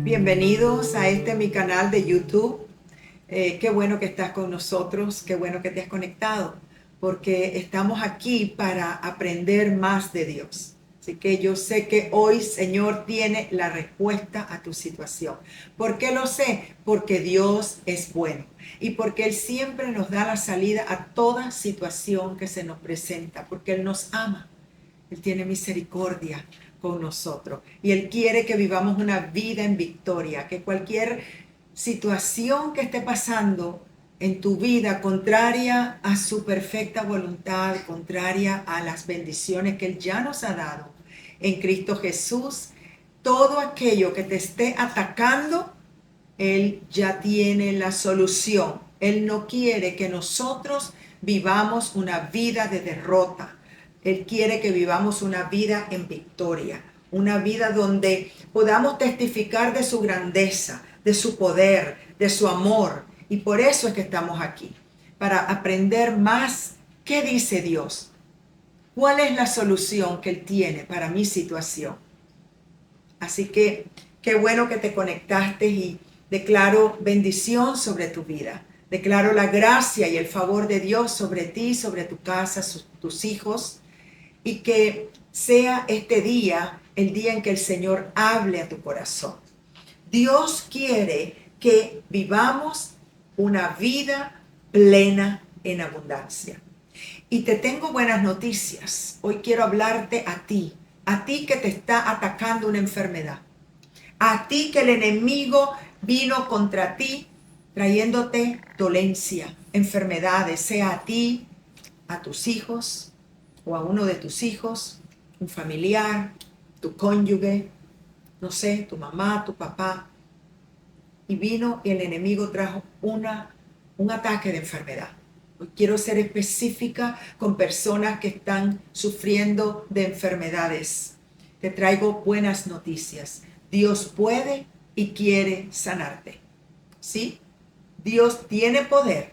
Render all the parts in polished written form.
Bienvenidos a mi canal de YouTube. Qué bueno que estás con nosotros, qué bueno que te has conectado, porque estamos aquí para aprender más de Dios. Así que yo sé que hoy, Señor, tiene la respuesta a tu situación. ¿Por qué lo sé? Porque Dios es bueno y porque Él siempre nos da la salida a toda situación que se nos presenta, porque Él nos ama. Él tiene misericordia con nosotros y Él quiere que vivamos una vida en victoria, que cualquier situación que esté pasando en tu vida contraria a su perfecta voluntad, contraria a las bendiciones que Él ya nos ha dado en Cristo Jesús, todo aquello que te esté atacando, Él ya tiene la solución. Él no quiere que nosotros vivamos una vida de derrota. Él quiere que vivamos una vida en victoria, una vida donde podamos testificar de su grandeza, de su poder, de su amor. Y por eso es que estamos aquí, para aprender más qué dice Dios, cuál es la solución que Él tiene para mi situación. Así que qué bueno que te conectaste y declaro bendición sobre tu vida. Declaro la gracia y el favor de Dios sobre ti, sobre tu casa, tus hijos, y que sea este día el día en que el Señor hable a tu corazón. Dios quiere que vivamos una vida plena en abundancia. Y te tengo buenas noticias. Hoy quiero hablarte a ti que te está atacando una enfermedad, a ti que el enemigo vino contra ti trayéndote dolencia, enfermedades, sea a ti, a tus hijos o a uno de tus hijos, un familiar, tu cónyuge, no sé, tu mamá, tu papá. Y vino y el enemigo trajo un ataque de enfermedad. Hoy quiero ser específica con personas que están sufriendo de enfermedades. Te traigo buenas noticias. Dios puede y quiere sanarte. ¿Sí? Dios tiene poder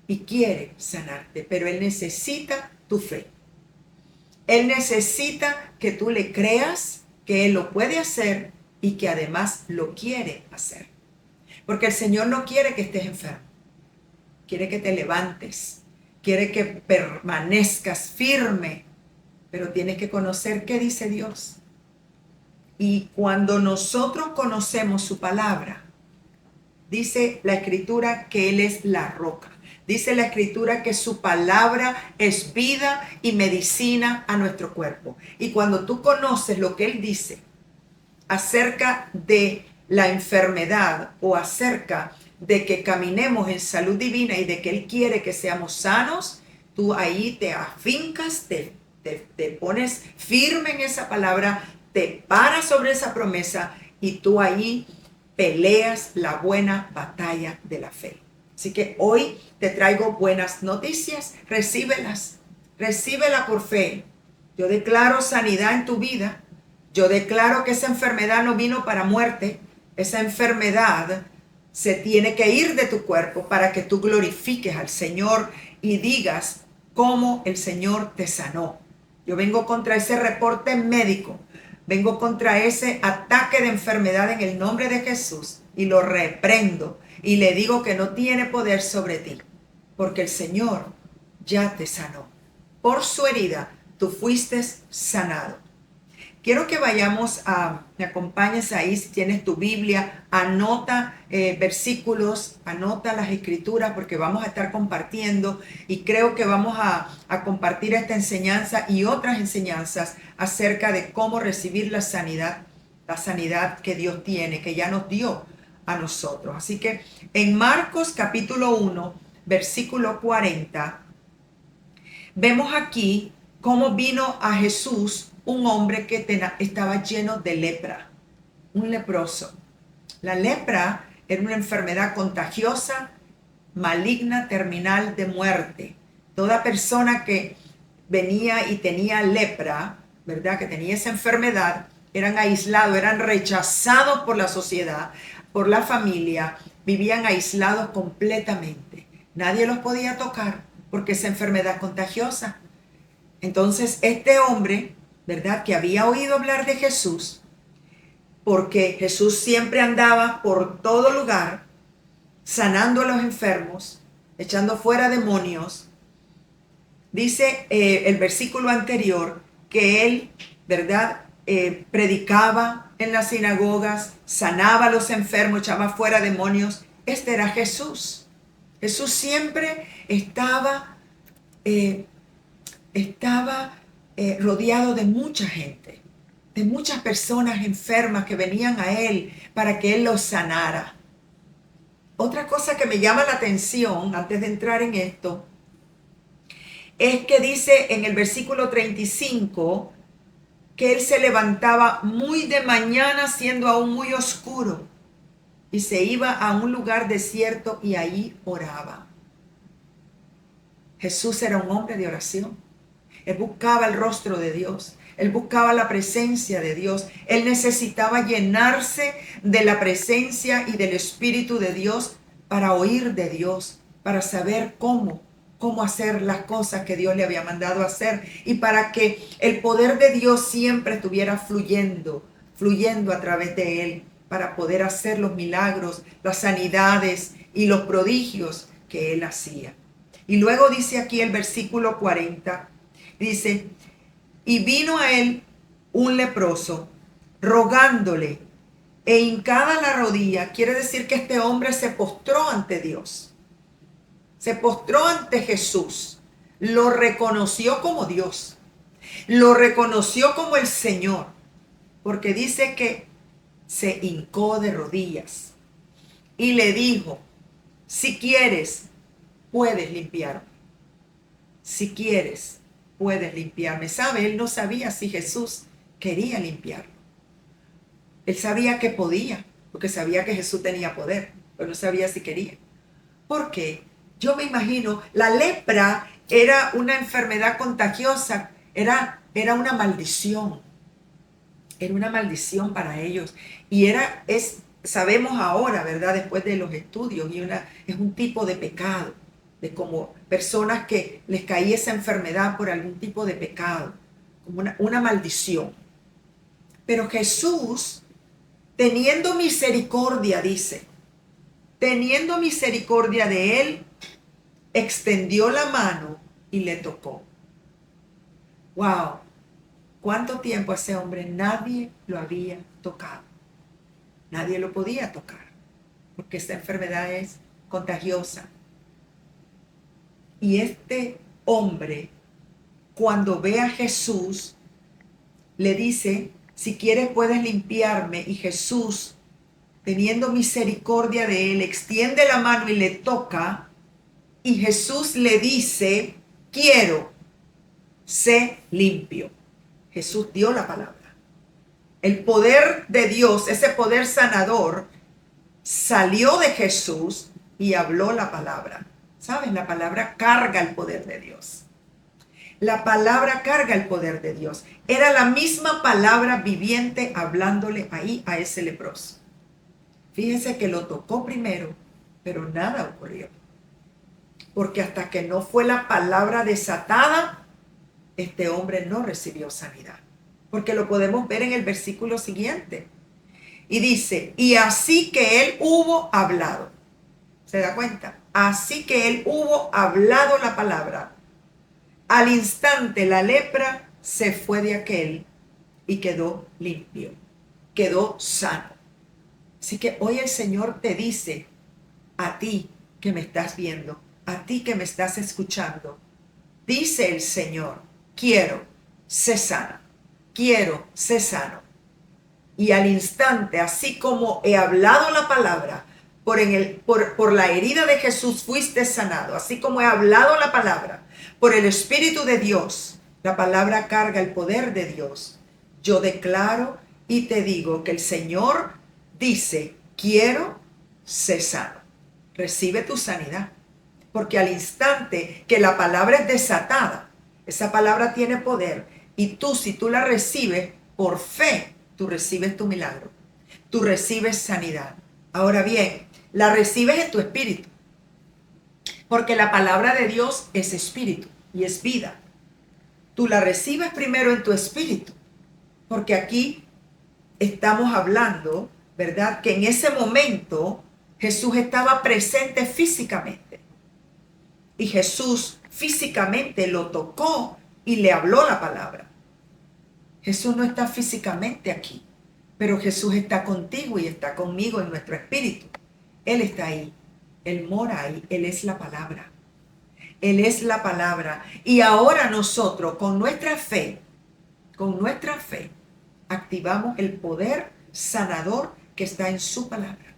y quiere sanarte, pero Él necesita tu fe. Él necesita que tú le creas que Él lo puede hacer y que además lo quiere hacer. Porque el Señor no quiere que estés enfermo. Quiere que te levantes. Quiere que permanezcas firme. Pero tienes que conocer qué dice Dios. Y cuando nosotros conocemos su palabra, dice la Escritura que Él es la roca. Dice la Escritura que su palabra es vida y medicina a nuestro cuerpo. Y cuando tú conoces lo que Él dice acerca de la enfermedad o acerca de que caminemos en salud divina y de que Él quiere que seamos sanos, tú ahí te afincas, te pones firme en esa palabra, te paras sobre esa promesa y tú ahí peleas la buena batalla de la fe. Así que hoy te traigo buenas noticias, recíbelas por fe. Yo declaro sanidad en tu vida. Yo declaro que esa enfermedad no vino para muerte. Esa enfermedad se tiene que ir de tu cuerpo para que tú glorifiques al Señor y digas cómo el Señor te sanó. Yo vengo contra ese reporte médico. Vengo contra ese ataque de enfermedad en el nombre de Jesús y lo reprendo y le digo que no tiene poder sobre ti, porque el Señor ya te sanó. Por su herida tú fuiste sanado. Quiero que me acompañes ahí, si tienes tu Biblia, anota versículos, anota las escrituras, porque vamos a estar compartiendo y creo que vamos a compartir esta enseñanza y otras enseñanzas acerca de cómo recibir la sanidad que Dios tiene, que ya nos dio a nosotros. Así que en Marcos capítulo 1, versículo 40, vemos aquí cómo vino a Jesús un hombre que estaba lleno de lepra, un leproso. La lepra era una enfermedad contagiosa, maligna, terminal de muerte. Toda persona que venía y tenía lepra, ¿verdad? Que tenía esa enfermedad, eran aislados, eran rechazados por la sociedad, por la familia, vivían aislados completamente. Nadie los podía tocar porque esa enfermedad es contagiosa. Entonces este hombre, ¿verdad? Que había oído hablar de Jesús, porque Jesús siempre andaba por todo lugar, sanando a los enfermos, echando fuera demonios. Dice el versículo anterior que él, ¿verdad? Predicaba en las sinagogas, sanaba a los enfermos, echaba fuera demonios. Este era Jesús. Jesús siempre estaba rodeado de mucha gente, de muchas personas enfermas que venían a él para que él los sanara. Otra cosa que me llama la atención antes de entrar en esto es que dice en el versículo 35 que él se levantaba muy de mañana siendo aún muy oscuro y se iba a un lugar desierto y ahí oraba. Jesús era un hombre de oración. Él buscaba el rostro de Dios. Él buscaba la presencia de Dios. Él necesitaba llenarse de la presencia y del Espíritu de Dios para oír de Dios, para saber cómo hacer las cosas que Dios le había mandado hacer y para que el poder de Dios siempre estuviera fluyendo a través de él para poder hacer los milagros, las sanidades y los prodigios que él hacía. Y luego dice aquí el versículo 40, dice, y vino a él un leproso rogándole e hincada la rodilla. Quiere decir que este hombre se postró ante Dios. Se postró ante Jesús. Lo reconoció como Dios. Lo reconoció como el Señor. Porque dice que se hincó de rodillas. Y le dijo, si quieres, puedes limpiarme. Si quieres, puedes limpiarme. ¿Sabe? Él no sabía si Jesús quería limpiarlo. Él sabía que podía, porque sabía que Jesús tenía poder, pero no sabía si quería. ¿Por qué? Yo me imagino, la lepra era una enfermedad contagiosa, era una maldición. Era una maldición para ellos. Y sabemos ahora, ¿verdad? Después de los estudios, es un tipo de pecado, de como personas que les caía esa enfermedad por algún tipo de pecado, como una maldición. Pero Jesús, teniendo misericordia, dice, teniendo misericordia de él, extendió la mano y le tocó. ¡Wow! ¿Cuánto tiempo a ese hombre nadie lo había tocado? Nadie lo podía tocar, porque esta enfermedad es contagiosa. Y este hombre, cuando ve a Jesús, le dice, si quieres puedes limpiarme. Y Jesús, teniendo misericordia de él, extiende la mano y le toca. Y Jesús le dice, quiero, sé limpio. Jesús dio la palabra. El poder de Dios, ese poder sanador, salió de Jesús y habló la palabra. ¿Sabes? La palabra carga el poder de Dios. La palabra carga el poder de Dios. Era la misma palabra viviente hablándole ahí a ese leproso. Fíjense que lo tocó primero, pero nada ocurrió. Porque hasta que no fue la palabra desatada, este hombre no recibió sanidad. Porque lo podemos ver en el versículo siguiente. Y dice, y así que él hubo hablado. ¿Se da cuenta? Así que él hubo hablado la palabra. Al instante la lepra se fue de aquel y quedó limpio. Quedó sano. Así que hoy el Señor te dice a ti que me estás viendo, a ti que me estás escuchando, dice el Señor, quiero, sé sana, quiero, sé sano. Y al instante, así como he hablado la palabra, por la herida de Jesús fuiste sanado, así como he hablado la palabra, por el Espíritu de Dios, la palabra carga el poder de Dios. Yo declaro y te digo que el Señor dice, quiero, sé sano. Recibe tu sanidad. Porque al instante que la palabra es desatada, esa palabra tiene poder. Y tú, si tú la recibes por fe, tú recibes tu milagro. Tú recibes sanidad. Ahora bien, la recibes en tu espíritu. Porque la palabra de Dios es espíritu y es vida. Tú la recibes primero en tu espíritu. Porque aquí estamos hablando, ¿verdad? Que en ese momento Jesús estaba presente físicamente. Y Jesús físicamente lo tocó y le habló la palabra. Jesús no está físicamente aquí, pero Jesús está contigo y está conmigo en nuestro espíritu. Él está ahí, Él mora ahí, Él es la palabra. Él es la palabra. Y ahora nosotros con nuestra fe, activamos el poder sanador que está en su palabra.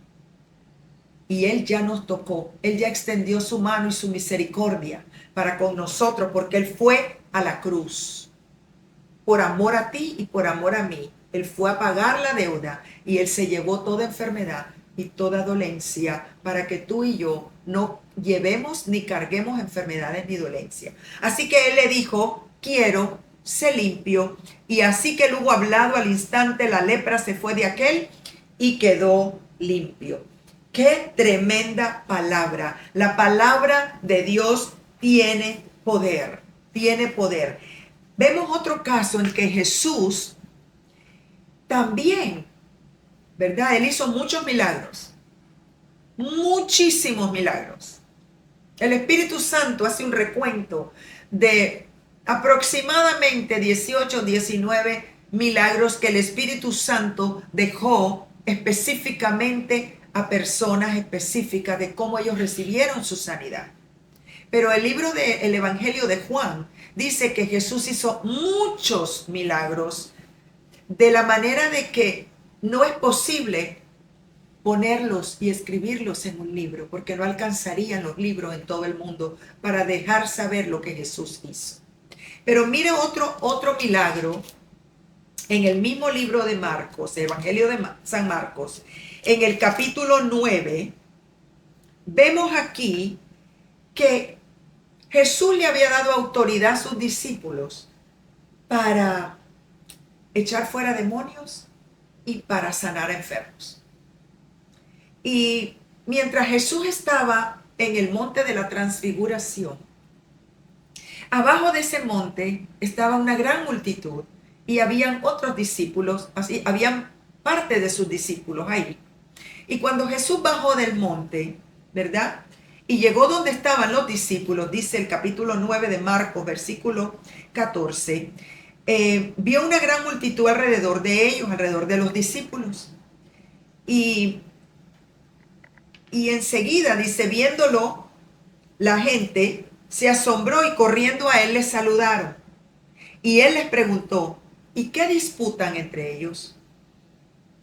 Y Él ya nos tocó, Él ya extendió su mano y su misericordia para con nosotros, porque Él fue a la cruz. Por amor a ti y por amor a mí. Él fue a pagar la deuda y Él se llevó toda enfermedad y toda dolencia para que tú y yo no llevemos ni carguemos enfermedades ni dolencia. Así que Él le dijo, quiero, sé limpio. Y así que él hubo hablado, al instante la lepra se fue de aquel y quedó limpio. ¡Qué tremenda palabra! La palabra de Dios tiene poder, tiene poder. Vemos otro caso en que Jesús también, ¿verdad? Él hizo muchos milagros, muchísimos milagros. El Espíritu Santo hace un recuento de aproximadamente 18, 19 milagros que el Espíritu Santo dejó específicamente a personas específicas de cómo ellos recibieron su sanidad. Pero el libro del Evangelio de Juan dice que Jesús hizo muchos milagros de la manera de que no es posible ponerlos y escribirlos en un libro, porque no alcanzarían los libros en todo el mundo para dejar saber lo que Jesús hizo. Pero mire otro milagro en el mismo libro de Marcos, el Evangelio de San Marcos, en el capítulo 9, vemos aquí que Jesús le había dado autoridad a sus discípulos para echar fuera demonios y para sanar enfermos. Y mientras Jesús estaba en el monte de la transfiguración, abajo de ese monte estaba una gran multitud y habían otros discípulos, así habían parte de sus discípulos ahí. Y cuando Jesús bajó del monte, ¿verdad? Y llegó donde estaban los discípulos, dice el capítulo 9 de Marcos, versículo 14, vio una gran multitud alrededor de ellos, alrededor de los discípulos. Y enseguida, dice, viéndolo, la gente se asombró y corriendo a él les saludaron. Y él les preguntó, ¿y qué disputan entre ellos?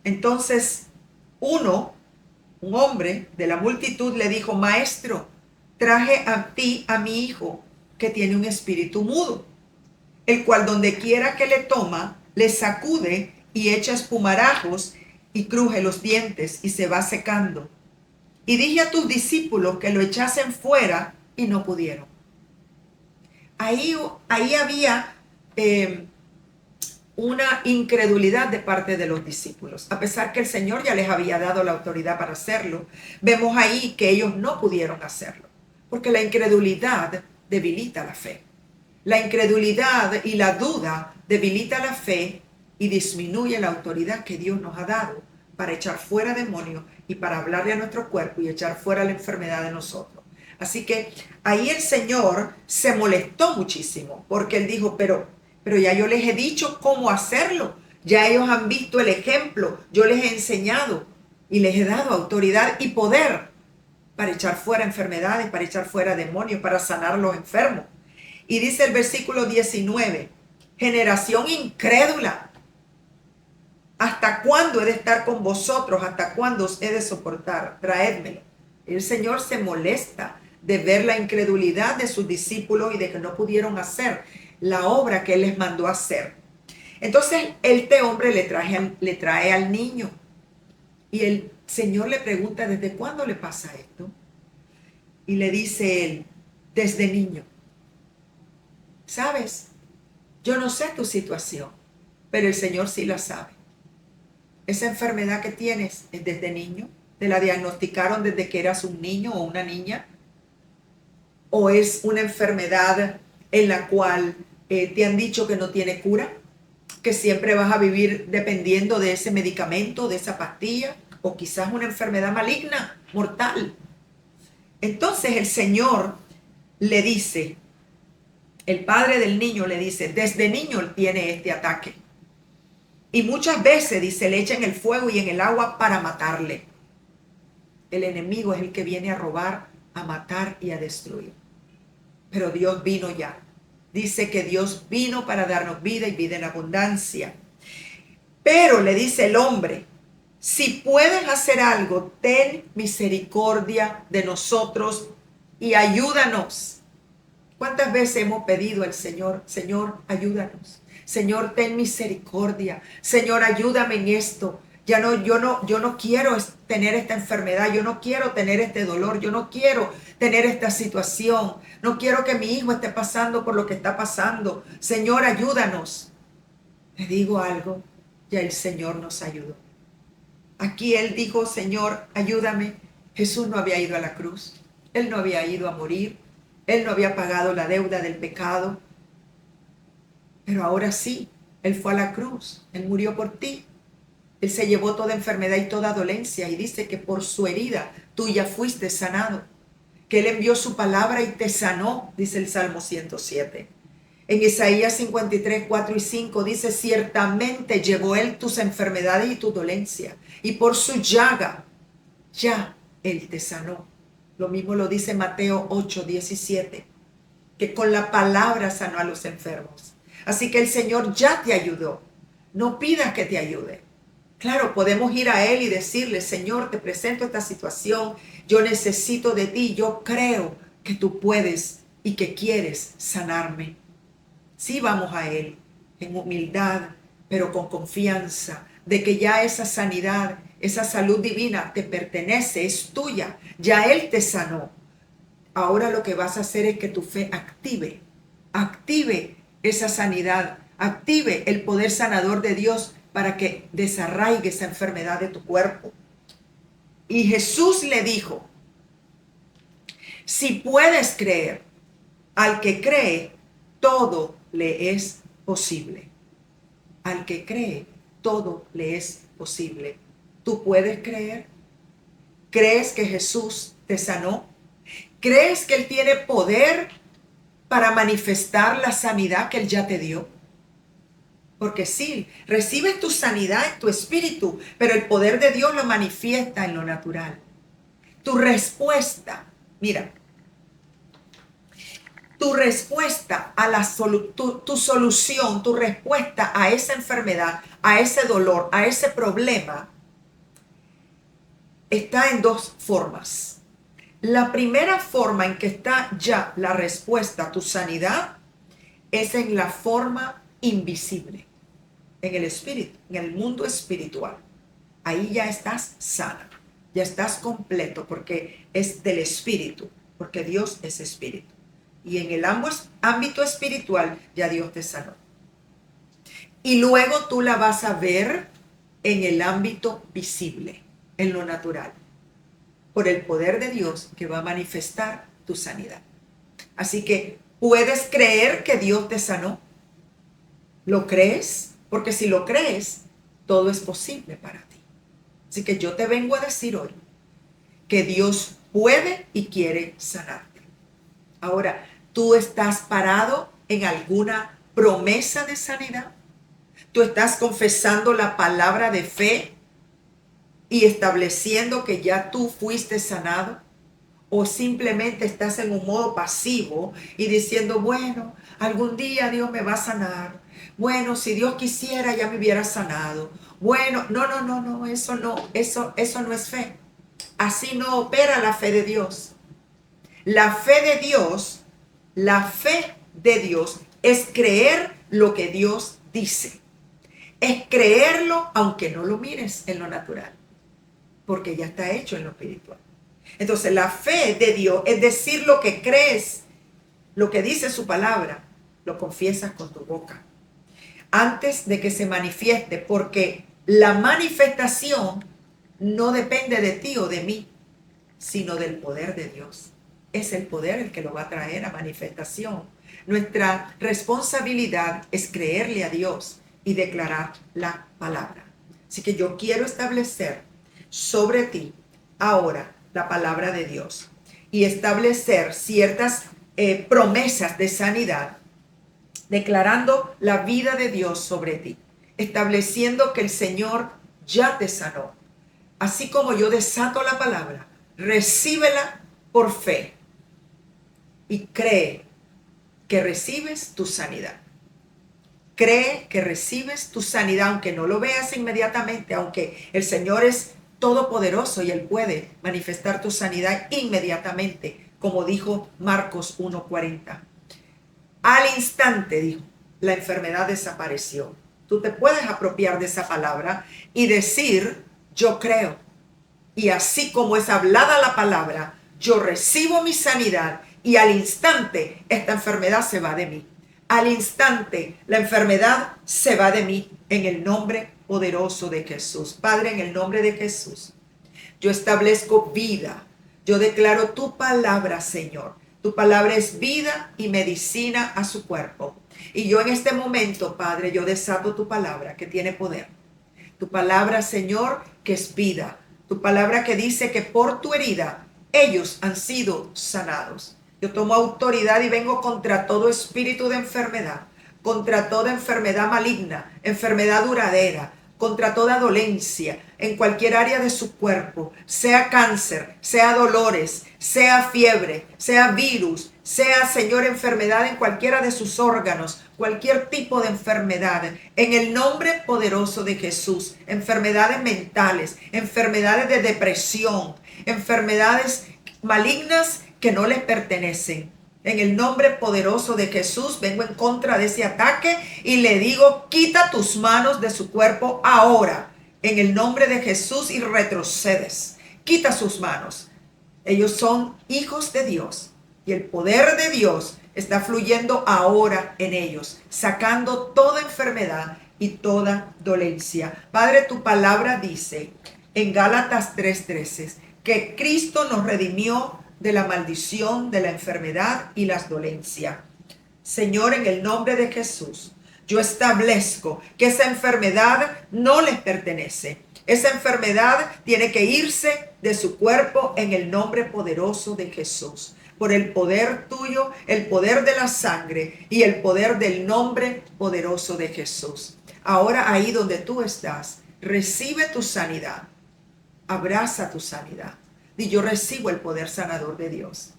Entonces, un hombre de la multitud le dijo, maestro, traje a ti a mi hijo que tiene un espíritu mudo, el cual donde quiera que le toma, le sacude y echa espumarajos y cruje los dientes y se va secando. Y dije a tus discípulos que lo echasen fuera y no pudieron. Ahí había una incredulidad de parte de los discípulos. A pesar que el Señor ya les había dado la autoridad para hacerlo, vemos ahí que ellos no pudieron hacerlo. Porque la incredulidad debilita la fe. La incredulidad y la duda debilita la fe y disminuye la autoridad que Dios nos ha dado para echar fuera demonios y para hablarle a nuestro cuerpo y echar fuera la enfermedad de nosotros. Así que ahí el Señor se molestó muchísimo porque él dijo, pero ya yo les he dicho cómo hacerlo. Ya ellos han visto el ejemplo. Yo les he enseñado y les he dado autoridad y poder para echar fuera enfermedades, para echar fuera demonios, para sanar a los enfermos. Y dice el versículo 19, generación incrédula, ¿hasta cuándo he de estar con vosotros? ¿Hasta cuándo os he de soportar? Traédmelo. El Señor se molesta de ver la incredulidad de sus discípulos y de que no pudieron hacer la obra que Él les mandó a hacer. Entonces este hombre le trae al niño y el Señor le pregunta, ¿desde cuándo le pasa esto? Y le dice él, desde niño. ¿Sabes? Yo no sé tu situación, pero el Señor sí la sabe. Esa enfermedad que tienes es desde niño. ¿Te la diagnosticaron desde que eras un niño o una niña? ¿O es una enfermedad en la cual te han dicho que no tiene cura? que siempre vas a vivir dependiendo de ese medicamento, de esa pastilla, o quizás una enfermedad maligna, mortal. Entonces el Señor le dice, el padre del niño le dice, desde niño tiene este ataque. Y muchas veces, dice, le echan el fuego y en el agua para matarle. El enemigo es el que viene a robar, a matar y a destruir. Pero Dios vino ya. Dice que Dios vino para darnos vida y vida en abundancia. Pero le dice el hombre, si puedes hacer algo, ten misericordia de nosotros y ayúdanos. ¿Cuántas veces hemos pedido al Señor, Señor, ayúdanos? Señor, ten misericordia. Señor, ayúdame en esto. Yo no quiero tener esta enfermedad. Yo no quiero tener este dolor. Yo no quiero tener esta situación. No quiero que mi hijo esté pasando por lo que está pasando. Señor, ayúdanos. Le digo algo, ya el Señor nos ayudó. Aquí él dijo, Señor, ayúdame. Jesús no había ido a la cruz. Él no había ido a morir. Él no había pagado la deuda del pecado. Pero ahora sí, Él fue a la cruz. Él murió por ti. Él se llevó toda enfermedad y toda dolencia. Y dice que por su herida tú ya fuiste sanado. Que Él envió su palabra y te sanó, dice el Salmo 107. En Isaías 53, 4 y 5 dice, ciertamente llevó Él tus enfermedades y tu dolencia. Y por su llaga ya Él te sanó. Lo mismo lo dice Mateo 8, 17, que con la palabra sanó a los enfermos. Así que el Señor ya te ayudó. No pidas que te ayude. Claro, podemos ir a Él y decirle, Señor, te presento esta situación. Yo necesito de ti. Yo creo que tú puedes y que quieres sanarme. Sí, vamos a Él en humildad, pero con confianza de que ya esa sanidad, esa salud divina te pertenece, es tuya. Ya Él te sanó. Ahora lo que vas a hacer es que tu fe active esa sanidad, active el poder sanador de Dios para que desarraigue esa enfermedad de tu cuerpo. Y Jesús le dijo, si puedes creer, al que cree, todo le es posible. Al que cree, todo le es posible. ¿Tú puedes creer? ¿Crees que Jesús te sanó? ¿Crees que Él tiene poder para manifestar la sanidad que Él ya te dio? Porque sí, recibes tu sanidad en tu espíritu, pero el poder de Dios lo manifiesta en lo natural. Tu respuesta, mira, tu respuesta a tu solución, tu respuesta a esa enfermedad, a ese dolor, a ese problema, está en dos formas. La primera forma en que está ya la respuesta a tu sanidad es en la forma invisible, en el espíritu, en el mundo espiritual. Ahí ya estás sana, ya estás completo porque es del espíritu, porque Dios es espíritu. Y en el ámbito espiritual ya Dios te sanó. Y luego tú la vas a ver en el ámbito visible, en lo natural, por el poder de Dios que va a manifestar tu sanidad. Así que, ¿puedes creer que Dios te sanó? ¿Lo crees? Porque si lo crees, todo es posible para ti. Así que yo te vengo a decir hoy que Dios puede y quiere sanarte. Ahora, ¿tú estás parado en alguna promesa de sanidad? ¿Tú estás confesando la palabra de fe y estableciendo que ya tú fuiste sanado? ¿O simplemente estás en un modo pasivo y diciendo, bueno, algún día Dios me va a sanar? Bueno, si Dios quisiera ya me hubiera sanado. Bueno, no, eso no es fe. Así no opera la fe de Dios. La fe de Dios es creer lo que Dios dice. Es creerlo aunque no lo mires en lo natural, porque ya está hecho en lo espiritual. Entonces la fe de Dios es decir lo que crees, lo que dice su palabra, lo confiesas con tu boca antes de que se manifieste, porque la manifestación no depende de ti o de mí, sino del poder de Dios. Es el poder el que lo va a traer a manifestación. Nuestra responsabilidad es creerle a Dios y declarar la palabra. Así que yo quiero establecer sobre ti ahora la palabra de Dios y establecer ciertas promesas de sanidad, declarando la vida de Dios sobre ti, estableciendo que el Señor ya te sanó. Así como yo desato la palabra, recíbela por fe y cree que recibes tu sanidad. Cree que recibes tu sanidad, aunque no lo veas inmediatamente, aunque el Señor es todopoderoso y Él puede manifestar tu sanidad inmediatamente, como dijo Marcos 1:40. Al instante, dijo, la enfermedad desapareció. Tú te puedes apropiar de esa palabra y decir, yo creo. Y así como es hablada la palabra, yo recibo mi sanidad y al instante esta enfermedad se va de mí. Al instante la enfermedad se va de mí en el nombre poderoso de Jesús. Padre, en el nombre de Jesús, yo establezco vida. Yo declaro tu palabra, Señor. Tu palabra es vida y medicina a su cuerpo. Y yo en este momento, Padre, yo desato tu palabra que tiene poder. Tu palabra, Señor, que es vida. Tu palabra que dice que por tu herida ellos han sido sanados. Yo tomo autoridad y vengo contra todo espíritu de enfermedad, contra toda enfermedad maligna, enfermedad duradera, contra toda dolencia en cualquier área de su cuerpo, sea cáncer, sea dolores, sea fiebre, sea virus, sea, Señor, enfermedad en cualquiera de sus órganos, cualquier tipo de enfermedad, en el nombre poderoso de Jesús, enfermedades mentales, enfermedades de depresión, enfermedades malignas que no les pertenecen. En el nombre poderoso de Jesús vengo en contra de ese ataque y le digo, quita tus manos de su cuerpo ahora, en el nombre de Jesús, y retrocedes. Quita sus manos. Ellos son hijos de Dios y el poder de Dios está fluyendo ahora en ellos, sacando toda enfermedad y toda dolencia. Padre, tu palabra dice en Gálatas 3:13 que Cristo nos redimió de la maldición, de la enfermedad y las dolencias. Señor, en el nombre de Jesús, yo establezco que esa enfermedad no les pertenece. Esa enfermedad tiene que irse de su cuerpo en el nombre poderoso de Jesús. Por el poder tuyo, el poder de la sangre y el poder del nombre poderoso de Jesús. Ahora ahí donde tú estás, recibe tu sanidad. Abraza tu sanidad. Y yo recibo el poder sanador de Dios.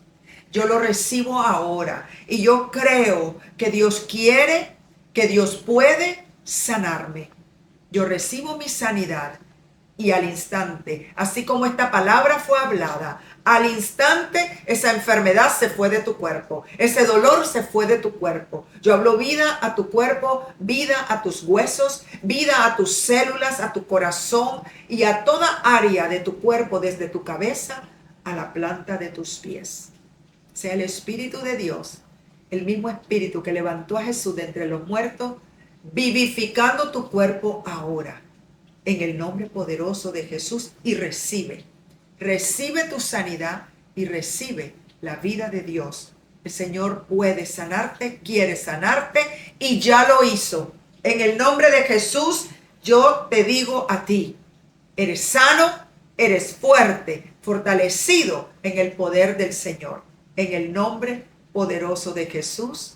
Yo lo recibo ahora. Y yo creo que Dios quiere, que Dios puede sanarme. Yo recibo mi sanidad. Y al instante, así como esta palabra fue hablada, al instante esa enfermedad se fue de tu cuerpo. Ese dolor se fue de tu cuerpo. Yo hablo vida a tu cuerpo, vida a tus huesos, vida a tus células, a tu corazón y a toda área de tu cuerpo, desde tu cabeza a la planta de tus pies. Sea el Espíritu de Dios, el mismo Espíritu que levantó a Jesús de entre los muertos, vivificando tu cuerpo ahora. En el nombre poderoso de Jesús, y recibe tu sanidad y recibe la vida de Dios. El Señor puede sanarte, quiere sanarte y ya lo hizo. En el nombre de Jesús, yo te digo a ti, eres sano, eres fuerte, fortalecido en el poder del Señor. En el nombre poderoso de Jesús.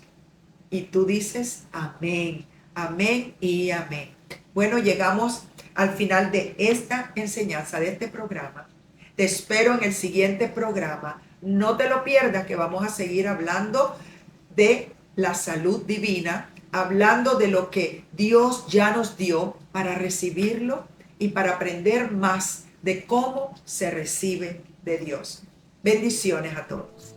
Y tú dices amén, amén y amén. Bueno, llegamos al final de esta enseñanza, de este programa. Te espero en el siguiente programa. No te lo pierdas, que vamos a seguir hablando de la salud divina, hablando de lo que Dios ya nos dio para recibirlo y para aprender más de cómo se recibe de Dios. Bendiciones a todos.